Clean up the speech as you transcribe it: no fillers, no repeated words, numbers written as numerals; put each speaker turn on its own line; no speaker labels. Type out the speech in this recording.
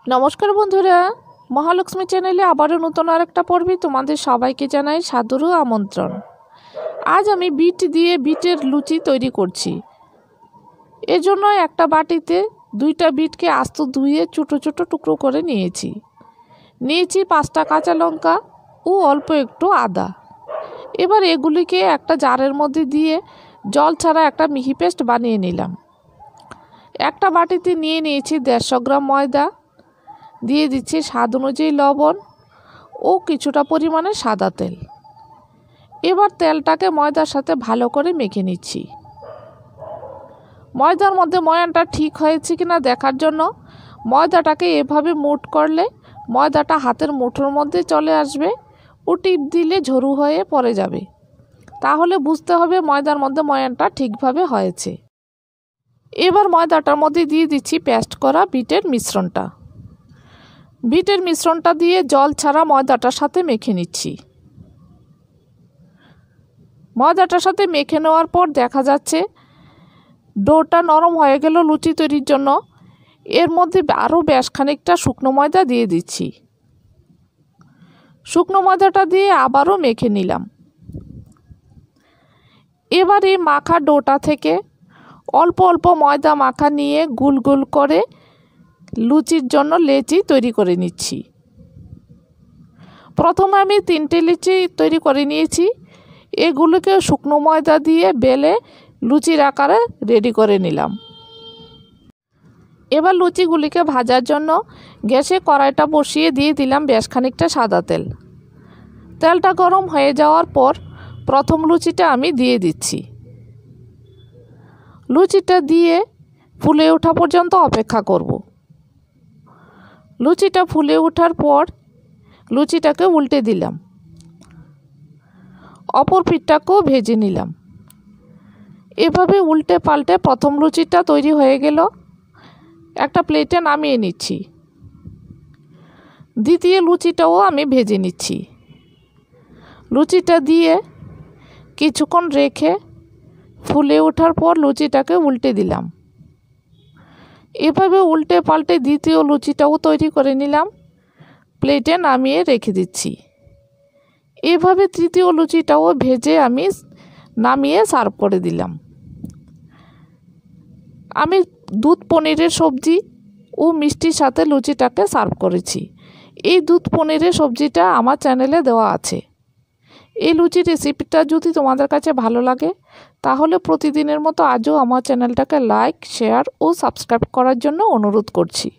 নমস্কার বন্ধুরা, মহালক্ষ্মী চ্যানেলে আবারও নতুন আরেকটা পর্বে তোমাদের সবাইকে জানাই সাদর আমন্ত্রণ। আজ আমি বিট দিয়ে বিটের লুচি তৈরি করছি। এজন্য একটা বাটিতে 2টা বিটকে আস্ত ধুয়ে ছোটো ছোটো টুকরো করে নিয়েছি 5টা কাঁচা লঙ্কা ও অল্প একটু আদা। এবার এগুলিকে একটা জারের মধ্যে দিয়ে জল ছাড়া একটা মিহি পেস্ট বানিয়ে নিলাম। একটা বাটিতে নিয়ে নিয়েছি 150 গ্রাম ময়দা, দিয়ে দিচ্ছি স্বাদ অনুযায়ী লবণ ও কিছুটা পরিমাণে সাদা তেল। এবার তেলটাকে ময়দার সাথে ভালো করে মেখে নিচ্ছি। ময়দার মধ্যে ময়ানটা ঠিক হয়েছে কিনা দেখার জন্য ময়দাটাকে এভাবে মুঠ করলে ময়দাটা হাতের মুঠোর মধ্যে চলে আসবে ও টিপ দিলে ঝরু হয়ে পড়ে যাবে। তাহলে বুঝতে হবে ময়দার মধ্যে ময়ানটা ঠিকভাবে হয়েছে। এবার ময়দাটার মধ্যে দিয়ে দিচ্ছি পেস্ট করা বিটের মিশ্রণটা। বিটের মিশ্রণটা দিয়ে জল ছাড়া ময়দাটার সাথে মেখে নিচ্ছি। ময়দাটার সাথে মেখে নেওয়ার পর দেখা যাচ্ছে ডোটা নরম হয়ে গেল লুচি তৈরির জন্য। এর মধ্যে আরও বেশ খানিকটা শুকনো ময়দা দিয়ে দিচ্ছি। শুকনো ময়দাটা দিয়ে আবারও মেখে নিলাম। এবার এই মাখা ডোটা থেকে অল্প অল্প ময়দা মাখা নিয়ে গোল গোল করে লুচির জন্য লেচি তৈরি করে নিচ্ছি। প্রথমে আমি 3টে লেচি তৈরি করে নিয়েছি। এগুলোকে শুকনো ময়দা দিয়ে বেলে লুচির আকারে রেডি করে নিলাম। এবার লুচিগুলিকে ভাজার জন্য গ্যাসে কড়াইটা বসিয়ে দিয়ে দিলাম বেশ খানিকটা সাদা তেল। তেলটা গরম হয়ে যাওয়ার পর প্রথম লুচিটা আমি দিয়ে দিচ্ছি। লুচিটা দিয়ে ফুলে ওঠা পর্যন্ত অপেক্ষা করব। লুচিটা ফুলে ওঠার পর লুচিটাকে উল্টে দিলাম। অপর পিঠটাকেও ভেজে নিলাম। এভাবে উল্টে পাল্টে প্রথম লুচিটা তৈরি হয়ে গেল। একটা প্লেটে নামিয়ে নিচ্ছি। দ্বিতীয় লুচিটাও আমি ভেজে নিচ্ছি। লুচিটা দিয়ে কিছুক্ষণ রেখে ফুলে ওঠার পর লুচিটাকে উল্টে দিলাম। এভাবে উল্টে পাল্টে দ্বিতীয় লুচিটাও তৈরি করে নিলাম। প্লেটে নামিয়ে রেখে দিচ্ছি। এভাবে তৃতীয় লুচিটাও ভেজে আমি নামিয়ে সার্ভ করে দিলাম। আমি দুধ পনিরের সবজি ও মিষ্টির সাথে লুচিটাকে সার্ভ করেছি। এই দুধ পনিরের সবজিটা আমার চ্যানেলে দেওয়া আছে। এই লুচির রেসিপিটা যদি তোমাদের কাছে ভালো লাগে তাহলে প্রতিদিনের মতো আজও আমার চ্যানেলটাকে লাইক, শেয়ার ও সাবস্ক্রাইব করার জন্য অনুরোধ করছি।